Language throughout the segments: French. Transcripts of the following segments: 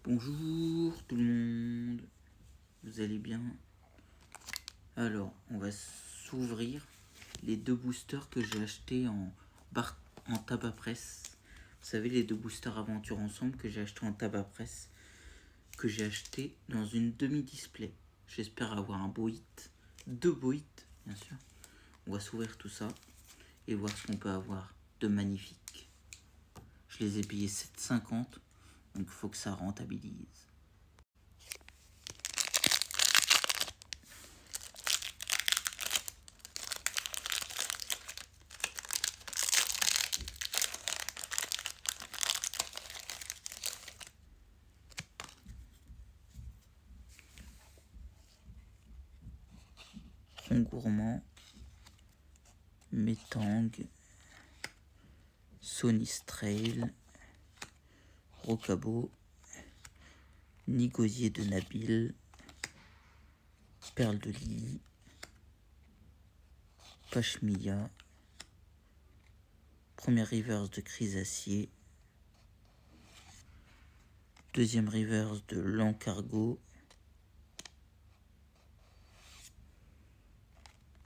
Bonjour tout le monde, vous allez bien? Alors, on va s'ouvrir les deux boosters que j'ai achetés en tabac presse. Vous savez, les deux boosters aventure ensemble que j'ai achetés en tabac presse, que j'ai acheté dans une demi-display. J'espère avoir un beau hit, deux beaux hits bien sûr. On va s'ouvrir tout ça et voir ce qu'on peut avoir de magnifique. Je les ai payés 7,50, donc il faut que ça rentabilise. Gourmand, Metang, Sonistrail, Rocabo, Nigosier de Nabil, Perle de Lily, Pashmia, première reverse de Chrysacier, deuxième reverse de L'Encargo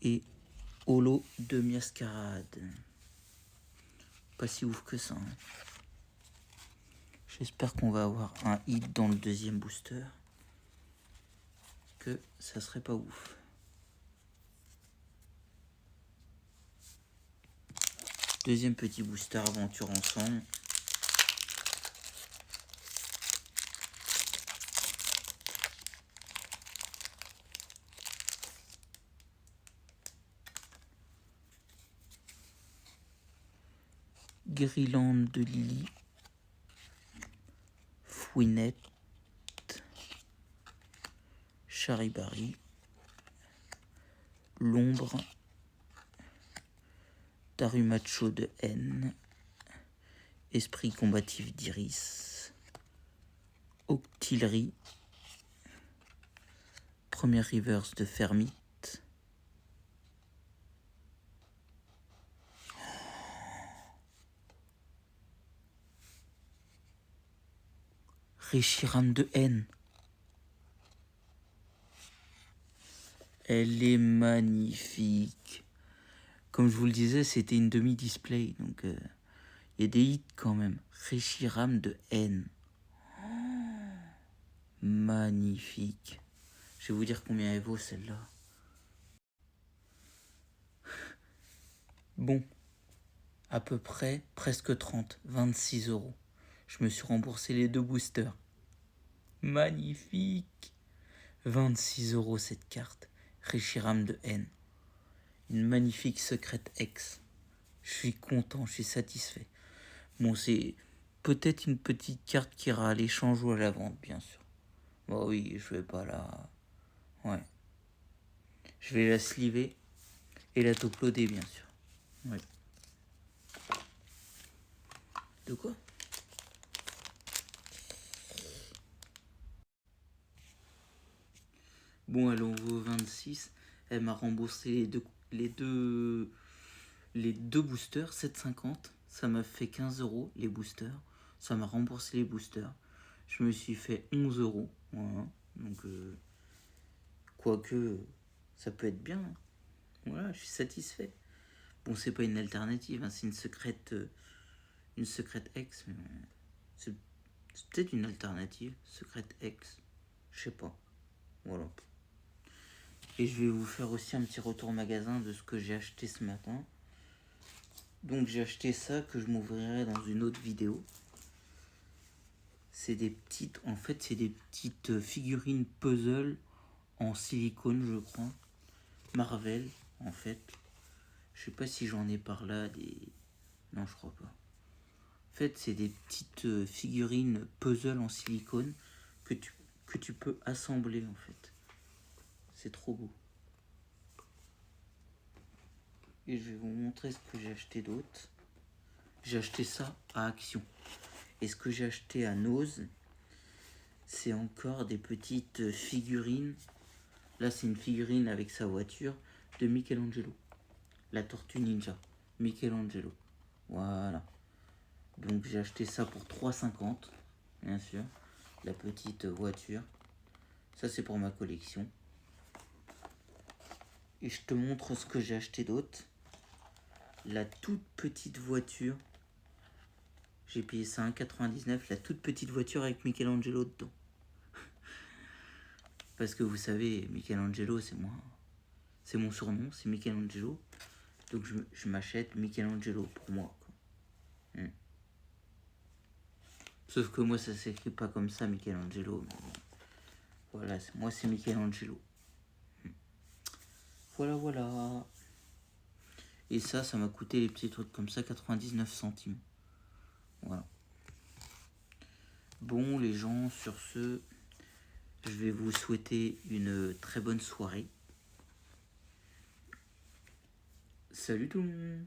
et Holo de Miascarade. Pas si ouf que ça. Hein. J'espère qu'on va avoir un hit dans le deuxième booster. Que ça serait pas ouf. Deuxième petit booster aventure ensemble. Guirlande de Lily, Fouinette, Charibari, L'Ombre, Darumacho de N, Esprit combatif d'Iris, Octillerie, première reverse de Fermite, Reshiram de N. Elle est magnifique. Comme je vous le disais, c'était une demi-display, donc il y a des hits quand même. Reshiram de N. Magnifique. Je vais vous dire combien elle vaut celle-là. Bon, à peu près, presque 30, 26 €. Je me suis remboursé les deux boosters. Magnifique. 26 € cette carte. Reshiram de N. Une magnifique secrète X. Je suis content, je suis satisfait. Bon, c'est peut-être une petite carte qui ira à l'échange ou à la vente, bien sûr. Bah oui, je vais pas la... Ouais. Je vais la sliver et la toploader, bien sûr. Ouais. De quoi? Bon, elle en vaut 26. Elle m'a remboursé les deux boosters, 7,50. Ça m'a fait 15 € les boosters. Ça m'a remboursé les boosters. Je me suis fait 11 €. Voilà. Donc, quoique, ça peut être bien. Hein. Voilà, je suis satisfait. Bon, c'est pas une alternative, hein, c'est une secrète X. Mais c'est peut-être une alternative, secrète X. Je sais pas. Voilà. Et je vais vous faire aussi un petit retour magasin de ce que j'ai acheté ce matin. Donc j'ai acheté ça que je m'ouvrirai dans une autre vidéo. C'est des petites, en fait c'est des petites figurines puzzle en silicone je crois. Marvel en fait. Je sais pas si j'en ai par là des... Non je crois pas. En fait c'est des petites figurines puzzle en silicone que tu peux assembler en fait. C'est trop beau. Et je vais vous montrer ce que j'ai acheté d'autre. J'ai acheté ça à Action. Et ce que j'ai acheté à Nose, c'est encore des petites figurines. Là, c'est une figurine avec sa voiture de Michelangelo. La Tortue Ninja. Michelangelo. Voilà. Donc, j'ai acheté ça pour 3,50, bien sûr. la petite voiture. Ça, c'est pour ma collection. Et je te montre ce que j'ai acheté d'autre. La toute petite voiture. J'ai payé ça 1,99. La toute petite voiture avec Michelangelo dedans. Parce que vous savez, Michelangelo, c'est mon surnom, c'est Michelangelo. Donc je m'achète Michelangelo pour moi. Quoi. Sauf que moi, ça s'écrit pas comme ça, Michelangelo. Mais bon. Voilà, moi, c'est Michelangelo. Voilà, voilà. Et ça m'a coûté les petits trucs comme ça, 99 centimes. Voilà. Bon, les gens, sur ce, je vais vous souhaiter une très bonne soirée. Salut tout le monde!